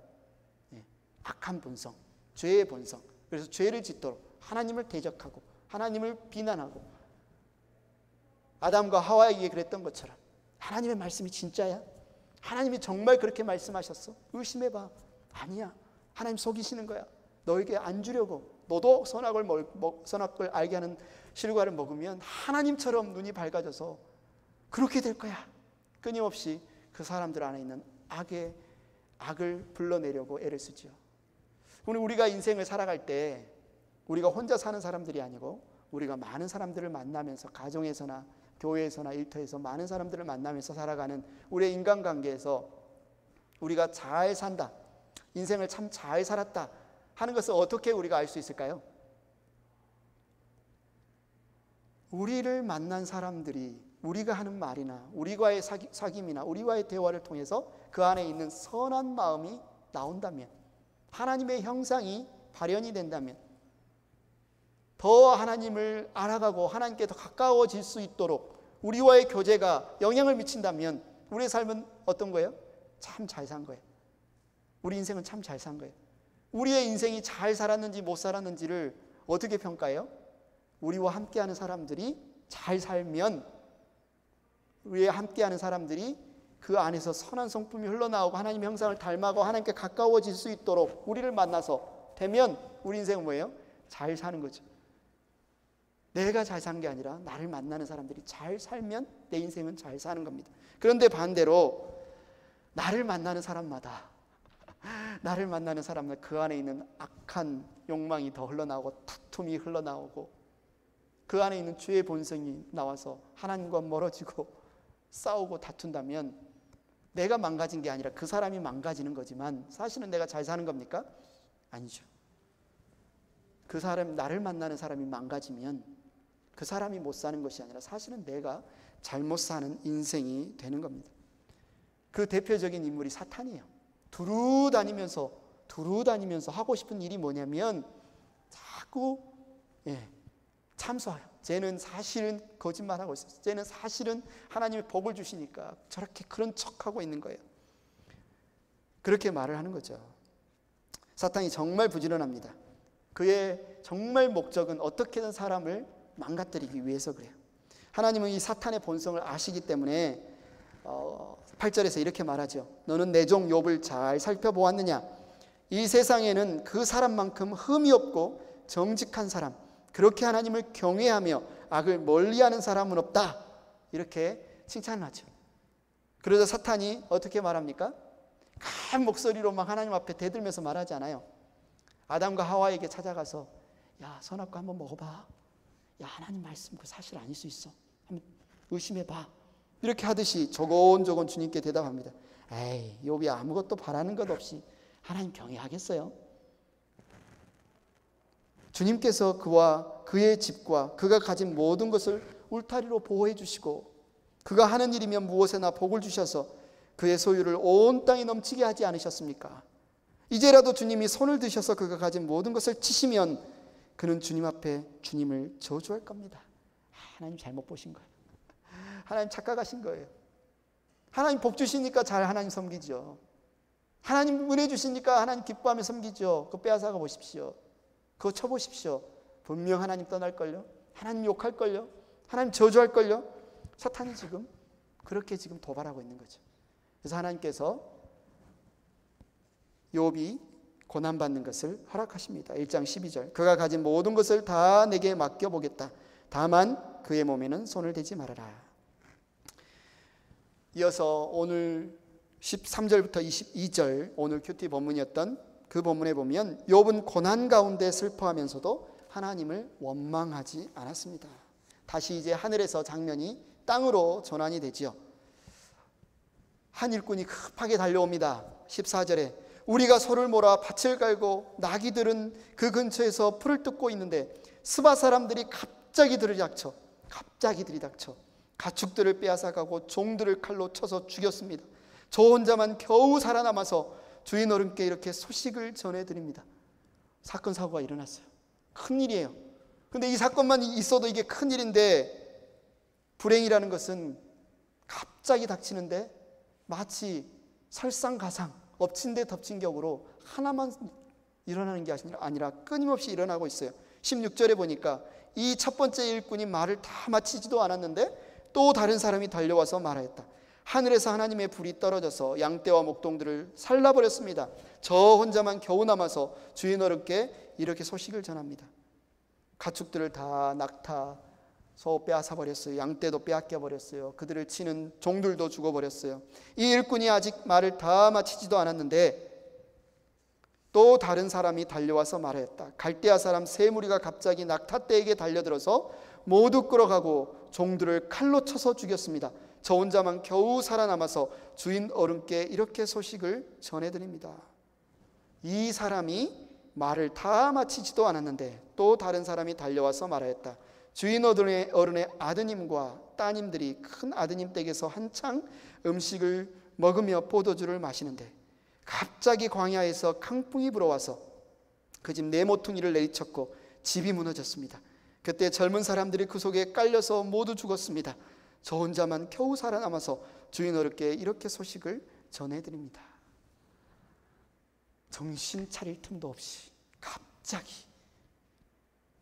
악한 본성, 죄의 본성. 그래서 죄를 짓도록 하나님을 대적하고 하나님을 비난하고, 아담과 하와에게 그랬던 것처럼 하나님의 말씀이 진짜야? 하나님이 정말 그렇게 말씀하셨어? 의심해봐. 아니야. 하나님 속이시는 거야. 너에게 안 주려고. 너도 선악을 알게 하는 실과를 먹으면 하나님처럼 눈이 밝아져서 그렇게 될 거야. 끊임없이 그 사람들 안에 있는 악을 불러내려고 애를 쓰지요. 우리가 인생을 살아갈 때 우리가 혼자 사는 사람들이 아니고 우리가 많은 사람들을 만나면서 가정에서나 교회에서나 일터에서 많은 사람들을 만나면서 살아가는 우리의 인간관계에서 우리가 잘 산다, 인생을 참 잘 살았다 하는 것을 어떻게 우리가 알 수 있을까요? 우리를 만난 사람들이 우리가 하는 말이나 우리와의 사귐이나 우리와의 대화를 통해서 그 안에 있는 선한 마음이 나온다면, 하나님의 형상이 발현이 된다면, 더 하나님을 알아가고 하나님께 더 가까워질 수 있도록 우리와의 교제가 영향을 미친다면 우리의 삶은 어떤 거예요? 참 잘 산 거예요. 우리 인생은 참 잘 산 거예요. 우리의 인생이 잘 살았는지 못 살았는지를 어떻게 평가해요? 우리와 함께하는 사람들이 잘 살면, 우리와 함께하는 사람들이 그 안에서 선한 성품이 흘러나오고 하나님의 형상을 닮아가고 하나님께 가까워질 수 있도록 우리를 만나서 되면 우리 인생은 뭐예요? 잘 사는 거죠. 내가 잘 산 게 아니라 나를 만나는 사람들이 잘 살면 내 인생은 잘 사는 겁니다. 그런데 반대로 나를 만나는 사람마다 그 안에 있는 악한 욕망이 더 흘러나오고 다툼이 흘러나오고 그 안에 있는 죄의 본성이 나와서 하나님과 멀어지고 싸우고 다툰다면 내가 망가진 게 아니라 그 사람이 망가지는 거지만 사실은 내가 잘 사는 겁니까? 아니죠. 그 사람, 나를 만나는 사람이 망가지면 그 사람이 못 사는 것이 아니라 사실은 내가 잘못 사는 인생이 되는 겁니다. 그 대표적인 인물이 사탄이에요. 두루 다니면서 하고 싶은 일이 뭐냐면 자꾸 참소해요. 쟤는 사실은 거짓말하고 있어요. 쟤는 사실은 하나님이 복을 주시니까 저렇게 그런 척하고 있는 거예요. 그렇게 말을 하는 거죠. 사탄이 정말 부지런합니다. 그의 정말 목적은 어떻게든 사람을 망가뜨리기 위해서 그래요. 하나님은 이 사탄의 본성을 아시기 때문에 8절에서 이렇게 말하죠. 너는 내 종 욥을 잘 살펴보았느냐? 이 세상에는 그 사람만큼 흠이 없고 정직한 사람, 그렇게 하나님을 경외하며 악을 멀리하는 사람은 없다. 이렇게 칭찬을 하죠. 그러자 사탄이 어떻게 말합니까? 큰 목소리로 막 하나님 앞에 대들면서 말하지 않아요. 아담과 하와에게 찾아가서 야, 선악과 한번 먹어봐. 야, 하나님 말씀 그 사실 아닐 수 있어. 한번 의심해봐. 이렇게 하듯이 조곤조곤 주님께 대답합니다. 에이, 욥이 아무것도 바라는 것 없이 하나님 경외하겠어요? 주님께서 그와 그의 집과 그가 가진 모든 것을 울타리로 보호해 주시고 그가 하는 일이면 무엇에나 복을 주셔서 그의 소유를 온 땅에 넘치게 하지 않으셨습니까? 이제라도 주님이 손을 드셔서 그가 가진 모든 것을 치시면 그는 주님 앞에 주님을 저주할 겁니다. 하나님 잘못 보신 거예요. 하나님 착각하신 거예요. 하나님 복 주시니까 잘 하나님 섬기죠. 하나님 은혜 주시니까 하나님 기뻐하며 섬기죠. 그거 빼앗아가 보십시오. 그거 쳐보십시오. 분명 하나님 떠날걸요. 하나님 욕할걸요. 하나님 저주할걸요. 사탄이 지금 그렇게 지금 도발하고 있는 거죠. 그래서 하나님께서 욥이 고난받는 것을 허락하십니다. 1장 12절 그가 가진 모든 것을 다 내게 맡겨보겠다. 다만 그의 몸에는 손을 대지 말아라. 이어서 오늘 13절부터 22절 오늘 큐티 본문이었던 그 본문에 보면 욥은 고난 가운데 슬퍼하면서도 하나님을 원망하지 않았습니다. 다시 이제 하늘에서 장면이 땅으로 전환이 되지요. 한 일꾼이 급하게 달려옵니다. 14절에 우리가 소를 몰아 밭을 갈고 나귀들은 그 근처에서 풀을 뜯고 있는데 스바 사람들이 갑자기 들이닥쳐 가축들을 빼앗아가고 종들을 칼로 쳐서 죽였습니다. 저 혼자만 겨우 살아남아서 주인 어른께 이렇게 소식을 전해드립니다. 사건 사고가 일어났어요. 큰일이에요. 근데 이 사건만 있어도 이게 큰일인데 불행이라는 것은 갑자기 닥치는데 마치 설상가상 엎친 데 덮친 격으로 하나만 일어나는 게 아니라 끊임없이 일어나고 있어요. 16절에 보니까 이 첫 번째 일꾼이 말을 다 마치지도 않았는데 또 다른 사람이 달려와서 말하였다. 하늘에서 하나님의 불이 떨어져서 양떼와 목동들을 살라버렸습니다. 저 혼자만 겨우 남아서 주인 어른께 이렇게 소식을 전합니다. 가축들을 다 낙타서 빼앗아 버렸어요. 양떼도 빼앗겨 버렸어요. 그들을 치는 종들도 죽어버렸어요. 이 일꾼이 아직 말을 다 마치지도 않았는데 또 다른 사람이 달려와서 말하였다. 갈대아 사람 세 무리가 갑자기 낙타떼에게 달려들어서 모두 끌어가고 종들을 칼로 쳐서 죽였습니다. 저 혼자만 겨우 살아남아서 주인 어른께 이렇게 소식을 전해드립니다. 이 사람이 말을 다 마치지도 않았는데 또 다른 사람이 달려와서 말하였다. 주인 어른의 아드님과 따님들이 큰 아드님 댁에서 한창 음식을 먹으며 포도주를 마시는데 갑자기 광야에서 강풍이 불어와서 그 집 네 모퉁이를 내리쳤고 집이 무너졌습니다. 그때 젊은 사람들이 그 속에 깔려서 모두 죽었습니다. 저 혼자만 겨우 살아남아서 주인 어른께 이렇게 소식을 전해드립니다. 정신 차릴 틈도 없이 갑자기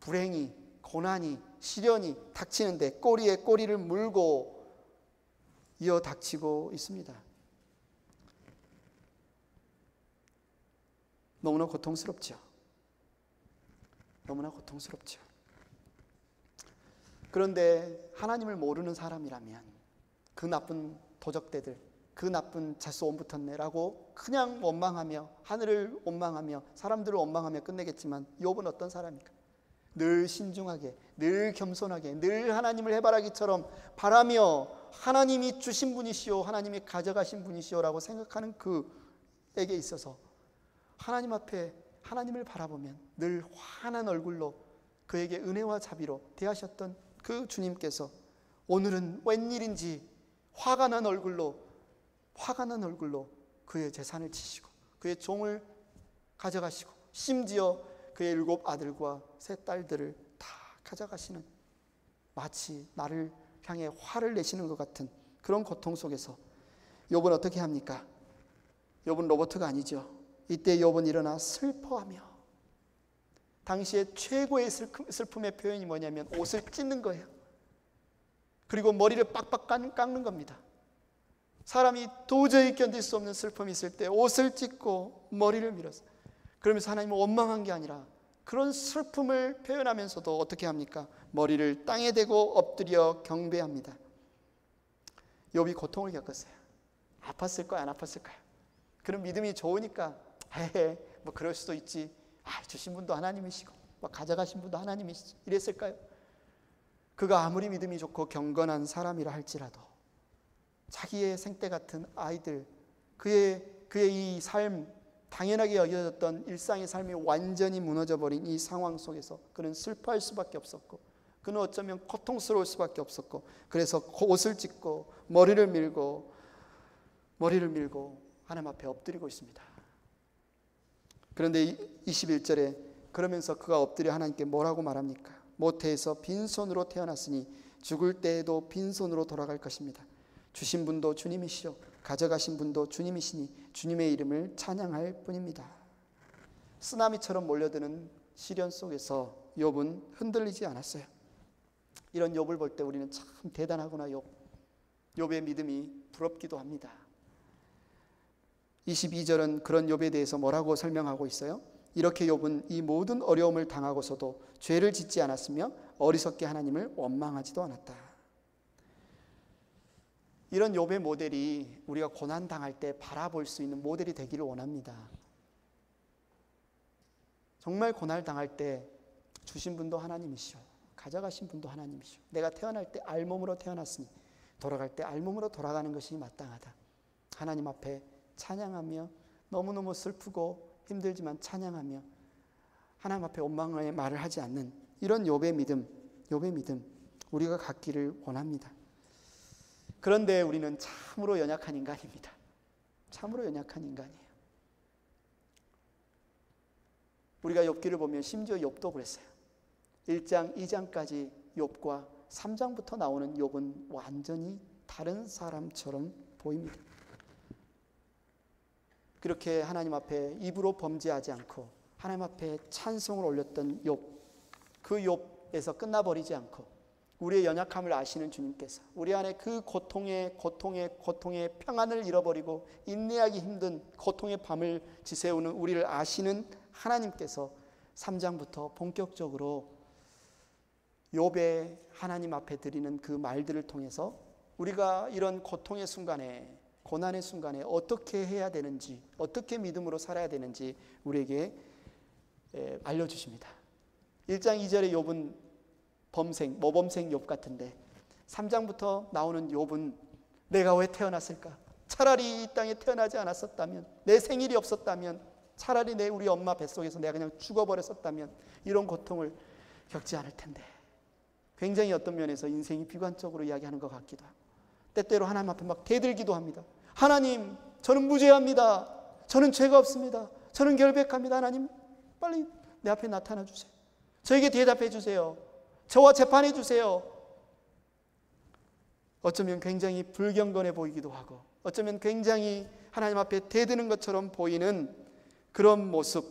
불행이, 고난이, 시련이 닥치는데 꼬리에 꼬리를 물고 이어 닥치고 있습니다. 너무나 고통스럽죠. 너무나 고통스럽죠. 그런데 하나님을 모르는 사람이라면 그 나쁜 도적대들, 그 나쁜 재수 온 붙었네라고 그냥 원망하며 하늘을 원망하며 사람들을 원망하며 끝내겠지만 욥은 어떤 사람입니까? 늘 신중하게, 늘 겸손하게, 늘 하나님을 해바라기처럼 바라며 하나님이 주신 분이시오, 하나님이 가져가신 분이시오라고 생각하는 그에게 있어서 하나님 앞에 하나님을 바라보면 늘 환한 얼굴로 그에게 은혜와 자비로 대하셨던 그 주님께서 오늘은 웬일인지 화가 난 얼굴로 그의 재산을 치시고 그의 종을 가져가시고 심지어 그의 7 아들과 3 딸들을 다 가져가시는, 마치 나를 향해 화를 내시는 것 같은 그런 고통 속에서 욥은 어떻게 합니까? 욥은 로봇가 아니죠. 이때 욥은 일어나 슬퍼하며, 당시에 최고의 슬픔의 표현이 뭐냐면 옷을 찢는 거예요. 그리고 머리를 빡빡 깎는 겁니다. 사람이 도저히 견딜 수 없는 슬픔이 있을 때 옷을 찢고 머리를 밀었어요. 그러면서 하나님을 원망한 게 아니라 그런 슬픔을 표현하면서도 어떻게 합니까? 머리를 땅에 대고 엎드려 경배합니다. 욥이 고통을 겪었어요. 아팠을까요? 안 아팠을까요? 그런 믿음이 좋으니까 뭐 그럴 수도 있지, 주신 분도 하나님이시고 뭐 가져가신 분도 하나님이시지, 이랬을까요? 그가 아무리 믿음이 좋고 경건한 사람이라 할지라도 자기의 생때 같은 아이들, 그의 이 삶, 당연하게 여겨졌던 일상의 삶이 완전히 무너져버린 이 상황 속에서 그는 슬퍼할 수밖에 없었고, 그는 어쩌면 고통스러울 수밖에 없었고, 그래서 옷을 찢고 머리를 밀고 하나님 앞에 엎드리고 있습니다. 그런데 21절에 그러면서 그가 엎드려 하나님께 뭐라고 말합니까? 모태에서 빈손으로 태어났으니 죽을 때에도 빈손으로 돌아갈 것입니다. 주신 분도 주님이시오, 가져가신 분도 주님이시니 주님의 이름을 찬양할 뿐입니다. 쓰나미처럼 몰려드는 시련 속에서 욥은 흔들리지 않았어요. 이런 욥을 볼 때 우리는 참 대단하구나, 욥의 믿음이 부럽기도 합니다. 22절은 그런 욥에 대해서 뭐라고 설명하고 있어요? 이렇게 욥은 이 모든 어려움을 당하고서도 죄를 짓지 않았으며 어리석게 하나님을 원망하지도 않았다. 이런 욥의 모델이 우리가 고난 당할 때 바라볼 수 있는 모델이 되기를 원합니다. 정말 고난 당할 때 주신 분도 하나님이시오, 가져가신 분도 하나님이시오, 내가 태어날 때 알몸으로 태어났으니 돌아갈 때 알몸으로 돌아가는 것이 마땅하다. 하나님 앞에 찬양하며, 너무너무 슬프고 힘들지만 찬양하며 하나님 앞에 원망의 말을 하지 않는 이런 욥의 믿음 우리가 갖기를 원합니다. 그런데 우리는 참으로 연약한 인간입니다. 참으로 연약한 인간이에요. 우리가 욥기를 보면 심지어 욥도 그랬어요. 1장, 2장까지 욥과 3장부터 나오는 욥은 완전히 다른 사람처럼 보입니다. 그렇게 하나님 앞에 입으로 범죄하지 않고 하나님 앞에 찬송을 올렸던 욥, 그 욥에서 끝나버리지 않고 우리의 연약함을 아시는 주님께서 우리 안에 그 고통의 평안을 잃어버리고 인내하기 힘든 고통의 밤을 지새우는 우리를 아시는 하나님께서 3장부터 본격적으로 욥의 하나님 앞에 드리는 그 말들을 통해서 우리가 이런 고통의 순간에, 고난의 순간에 어떻게 해야 되는지, 어떻게 믿음으로 살아야 되는지 우리에게 알려주십니다. 1장 2절의 욥은 모범생 욥 같은데 3장부터 나오는 욥은 내가 왜 태어났을까? 차라리 이 땅에 태어나지 않았었다면, 내 생일이 없었다면, 차라리 우리 엄마 뱃속에서 내가 그냥 죽어버렸었다면 이런 고통을 겪지 않을 텐데, 굉장히 어떤 면에서 인생이 비관적으로 이야기하는 것 같기도 하고, 때때로 하나님 앞에 막 대들기도 합니다. 하나님, 저는 무죄합니다. 저는 죄가 없습니다. 저는 결백합니다. 하나님, 빨리 내 앞에 나타나 주세요. 저에게 대답해 주세요. 저와 재판해 주세요. 어쩌면 굉장히 불경건해 보이기도 하고, 어쩌면 굉장히 하나님 앞에 대드는 것처럼 보이는 그런 모습,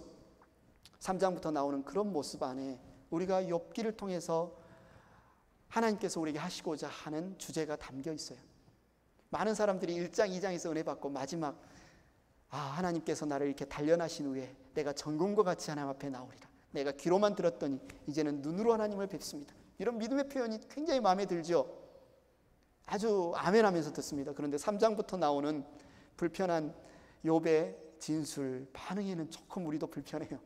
3장부터 나오는 그런 모습 안에 우리가 욥기를 통해서 하나님께서 우리에게 하시고자 하는 주제가 담겨 있어요. 많은 사람들이 1장, 2장에서 은혜 받고 마지막 하나님께서 나를 이렇게 단련하신 후에 내가 전공과 같이 하나님 앞에 나오리라. 내가 귀로만 들었더니 이제는 눈으로 하나님을 뵙습니다. 이런 믿음의 표현이 굉장히 마음에 들죠. 아주 아멘하면서 듣습니다. 그런데 3장부터 나오는 불편한 욥의 진술 반응에는 조금 우리도 불편해요.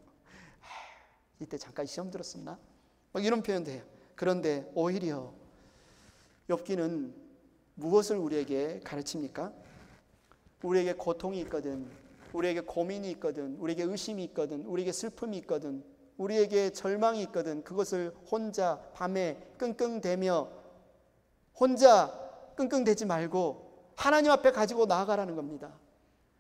이때 잠깐 시험 들었었나? 막 이런 표현도 해요. 그런데 오히려 욥기는 무엇을 우리에게 가르칩니까? 우리에게 고통이 있거든, 우리에게 고민이 있거든, 우리에게 의심이 있거든, 우리에게 슬픔이 있거든, 우리에게 절망이 있거든, 그것을 혼자 밤에 끙끙대며 혼자 끙끙대지 말고 하나님 앞에 가지고 나아가라는 겁니다.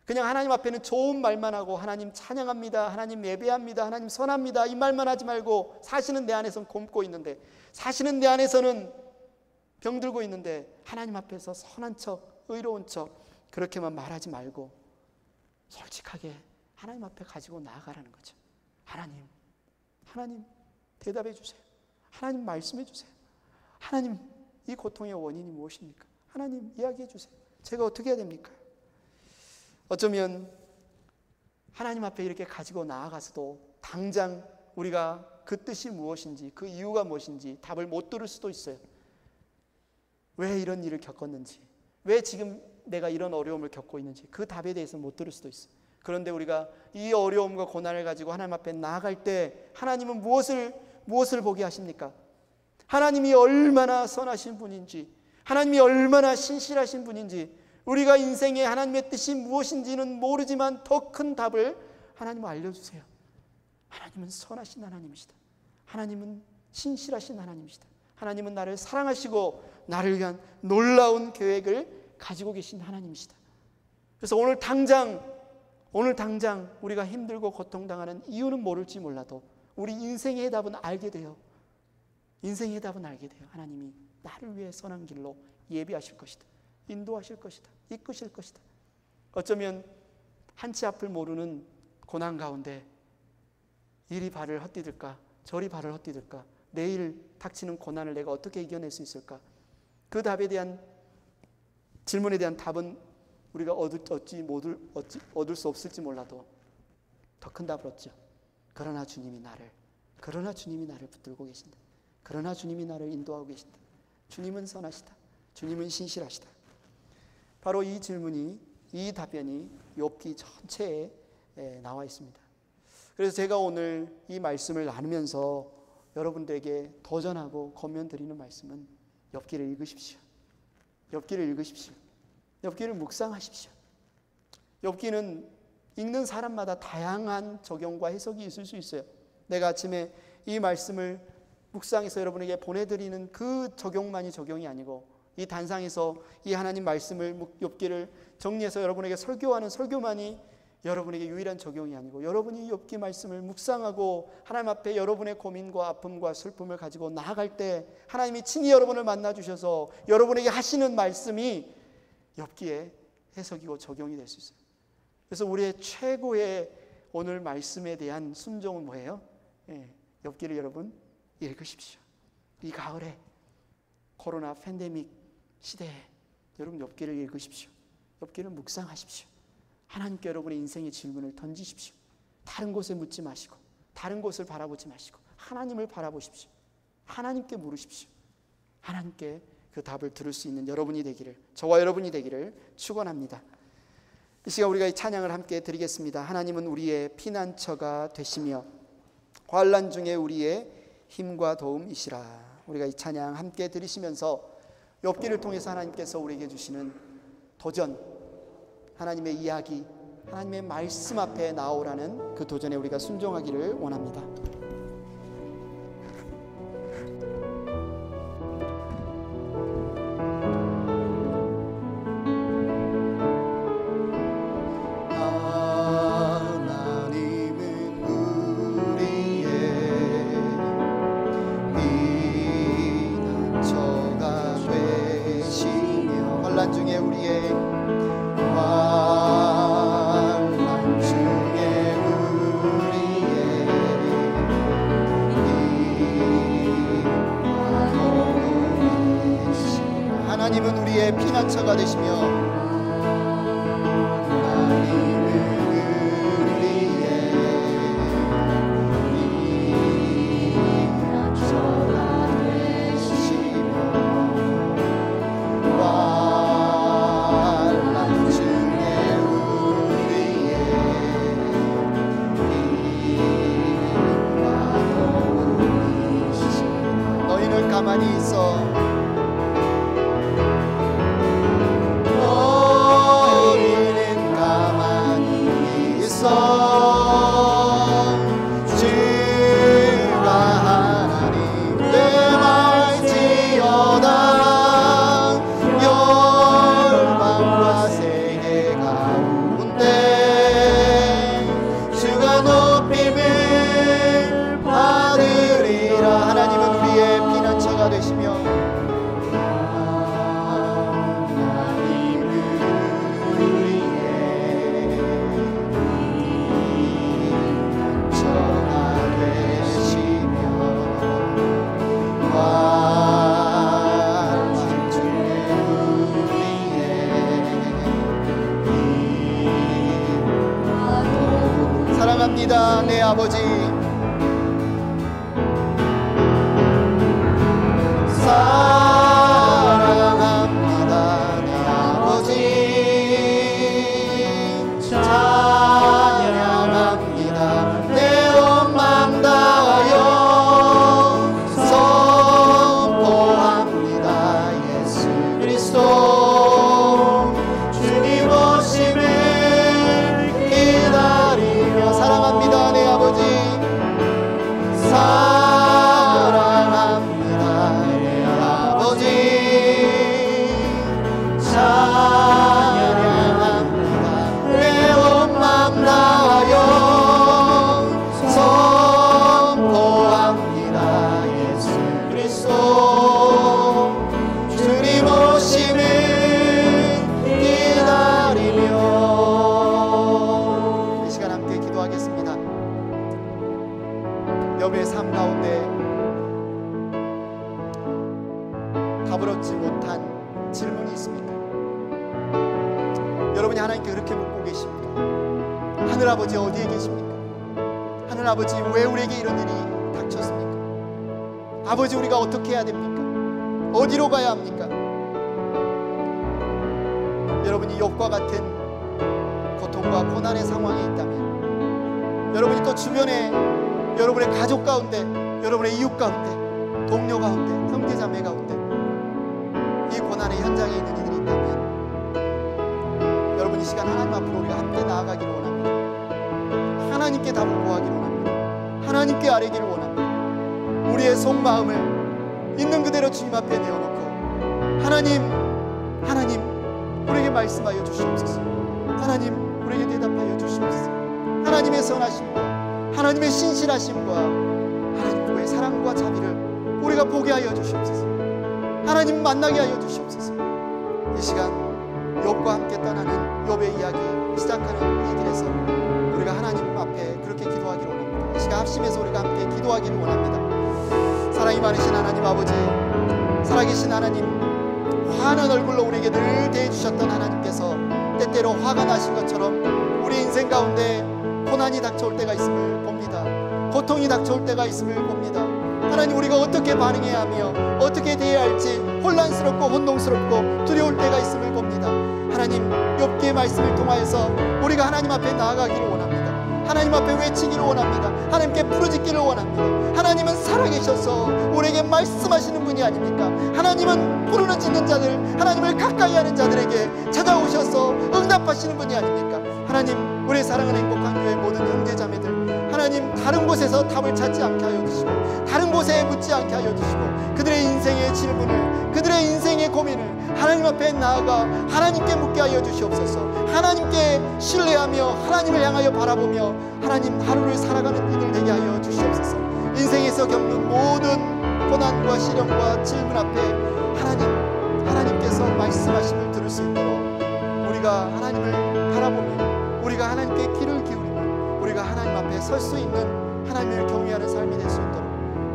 그냥 하나님 앞에는 좋은 말만 하고 하나님 찬양합니다, 하나님 예배합니다, 하나님 선합니다 이 말만 하지 말고, 사실은 내 안에서는 곪고 있는데, 사실은 내 안에서는 병들고 있는데 하나님 앞에서 선한 척, 의로운 척 그렇게만 말하지 말고 솔직하게 하나님 앞에 가지고 나아가라는 거죠. 하나님 대답해 주세요. 하나님 말씀해 주세요. 하나님, 이 고통의 원인이 무엇입니까? 하나님 이야기해 주세요. 제가 어떻게 해야 됩니까? 어쩌면 하나님 앞에 이렇게 가지고 나아가서도 당장 우리가 그 뜻이 무엇인지, 그 이유가 무엇인지 답을 못 들을 수도 있어요. 왜 이런 일을 겪었는지, 왜 지금 내가 이런 어려움을 겪고 있는지 그 답에 대해서 못 들을 수도 있어요. 그런데 우리가 이 어려움과 고난을 가지고 하나님 앞에 나아갈 때 하나님은 무엇을 보게 하십니까? 하나님이 얼마나 선하신 분인지, 하나님이 얼마나 신실하신 분인지, 우리가 인생에 하나님의 뜻이 무엇인지는 모르지만 더 큰 답을 하나님은 알려주세요. 하나님은 선하신 하나님이시다. 하나님은 신실하신 하나님이시다. 하나님은 나를 사랑하시고 나를 위한 놀라운 계획을 가지고 계신 하나님이시다. 그래서 오늘 당장 우리가 힘들고 고통당하는 이유는 모를지 몰라도 우리 인생의 해답은 알게 돼요. 인생의 해답은 알게 돼요. 하나님이 나를 위해 선한 길로 예비하실 것이다. 인도하실 것이다. 이끄실 것이다. 어쩌면 한치 앞을 모르는 고난 가운데 이리 발을 헛디딜까, 저리 발을 헛디딜까, 내일 닥치는 고난을 내가 어떻게 이겨낼 수 있을까? 그 답에 대한 질문에 대한 답은 우리가 얻을 수 없을지 몰라도 더 큰 답을 얻죠. 그러나 주님이 나를 붙들고 계신다. 그러나 주님이 나를 인도하고 계신다. 주님은 선하시다. 주님은 신실하시다. 바로 이 질문이, 이 답변이 욥기 전체에 나와 있습니다. 그래서 제가 오늘 이 말씀을 나누면서 여러분들에게 도전하고 권면드리는 말씀은 욥기를 읽으십시오. 욥기를 읽으십시오. 욥기를 묵상하십시오. 욥기는 읽는 사람마다 다양한 적용과 해석이 있을 수 있어요. 내가 아침에 이 말씀을 묵상해서 여러분에게 보내드리는 그 적용만이 적용이 아니고, 이 단상에서 이 하나님 말씀을 욥기를 정리해서 여러분에게 설교하는 설교만이 여러분에게 유일한 적용이 아니고, 여러분이 욥기 말씀을 묵상하고 하나님 앞에 여러분의 고민과 아픔과 슬픔을 가지고 나아갈 때 하나님이 친히 여러분을 만나 주셔서 여러분에게 하시는 말씀이 욥기의 해석이고 적용이 될 수 있어요. 그래서 우리의 최고의 오늘 말씀에 대한 순종은 뭐예요? 욥기를 여러분 읽으십시오. 이 가을에 코로나 팬데믹 시대에 여러분 욥기를 읽으십시오. 욥기를 묵상하십시오. 하나님께 여러분의 인생의 질문을 던지십시오. 다른 곳에 묻지 마시고 다른 곳을 바라보지 마시고 하나님을 바라보십시오. 하나님께 물으십시오. 하나님께 그 답을 들을 수 있는 여러분이 되기를, 저와 여러분이 되기를 축원합니다. 이 시간 우리가 이 찬양을 함께 드리겠습니다. 하나님은 우리의 피난처가 되시며 환난 중에 우리의 힘과 도움이시라. 우리가 이 찬양 함께 들으시면서 욥기를 통해서 하나님께서 우리에게 주시는 도전, 하나님의 이야기, 하나님의 말씀 앞에 나오라는 그 도전에 우리가 순종하기를 원합니다. 하나님은 우리의 피난처가 되시며 너희는 가만히 있어 사랑합니다 내 아버지. 사랑합니다 내 아버지. 찬양합니다 내 온 맘 다하여 선포합니다 예수 그리스도 주님 오심을 기다리며. 사랑합니다 내 아버지. 사랑합니다 내 아버지. 찬양합니다 내 온 맘 다하여 선포합니다 예수 그리스도 주님 오심을 기다리며. 이 시간 함께 기도하겠습니다. 욥의 삶 가운데 가부럽지 못한 질문이 있습니까? 여러분이 하나님께 그렇게 묻고 계십니까? 하늘아버지 어디에 계십니까? 하늘아버지 왜 우리에게 이런 일이 닥쳤습니까? 아버지 우리가 어떻게 해야 됩니까? 어디로 가야 합니까? 여러분이 욥과 같은 고통과 고난의 상황에 있다면, 여러분이 또 주변에 여러분의 가족 가운데, 여러분의 이웃 가운데, 동료 가운데, 형제자매 가운데 이 고난의 현장에 있는 이들이 있다면, 여러분 이 시간 하나님 앞으로 우리가 함께 나아가기를 원합니다. 하나님께 답을 구하기를 원합니다. 하나님께 아뢰기를 원합니다. 우리의 속마음을 있는 그대로 주님 앞에 내어놓고 하나님 우리에게 말씀하여 주시옵소서. 하나님 우리에게 대답하여 주시옵소서. 하나님의 선하심과 하나님의 신실하심과 하나님의 사랑과 자비를 우리가 보게 하여 주시옵소서. 하나님 만나게 하여 주시옵소서. 이 시간 욥과 함께 떠나는 욥의 이야기 시작하는 이 길에서 우리가 하나님 앞에 그렇게 기도하기를 원합니다. 이 시간 합심해서 우리가 함께 기도하기를 원합니다. 사랑이 많으신 하나님 아버지, 살아계신 하나님, 환한 얼굴로 우리에게 늘 대해주셨던 하나님께서 때때로 화가 나신 것처럼 우리 인생 가운데 고난이 닥쳐올 때가 있음을 봅니다. 고통이 닥쳐올 때가 있음을 봅니다. 하나님, 우리가 어떻게 반응해야 하며 어떻게 대해야 할지 혼란스럽고 혼동스럽고 두려울 때가 있음을 봅니다. 하나님, 욥기의 말씀을 통하여서 우리가 하나님 앞에 나아가기를 원합니다. 하나님 앞에 외치기를 원합니다. 하나님께 부르짖기를 원합니다. 하나님은 살아계셔서 우리에게 말씀하시는 분이 아닙니까? 하나님은 부르는 짓는 자들, 하나님을 가까이 하는 자들에게 찾아오셔서 응답하시는 분이 아닙니까? 하나님, 우리의 사랑하는 행복한 교회 모든 형제자매들, 하나님 다른 곳에서 답을 찾지 않게 하여 주시고 다른 곳에 묻지 않게 하여 주시고 그들의 인생의 질문을, 그들의 인생의 고민을 하나님 앞에 나아가 하나님께 묻게 하여 주시옵소서. 하나님께 신뢰하며 하나님을 향하여 바라보며 하나님 하루를 살아가는 이들 되게 하여 주시옵소서. 인생에서 겪는 모든 고난과 시련과 질문 앞에 하나님께서 말씀하심을 들을 수 있도록 우리가 하나님을 바라보며 우리가 하나님께 귀를 기울이며 우리가 하나님 앞에 설 수 있는 하나님을 경외하는 삶이 될 수 있도록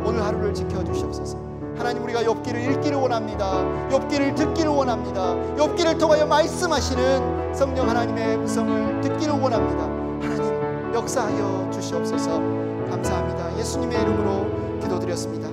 오늘 하루를 지켜주시옵소서. 하나님, 우리가 욥기를 읽기를 원합니다. 욥기를 듣기를 원합니다. 욥기를 통하여 말씀하시는 성령 하나님의 음성을 듣기를 원합니다. 하나님, 역사하여 주시옵소서. 감사합니다. 예수님의 이름으로 기도드렸습니다.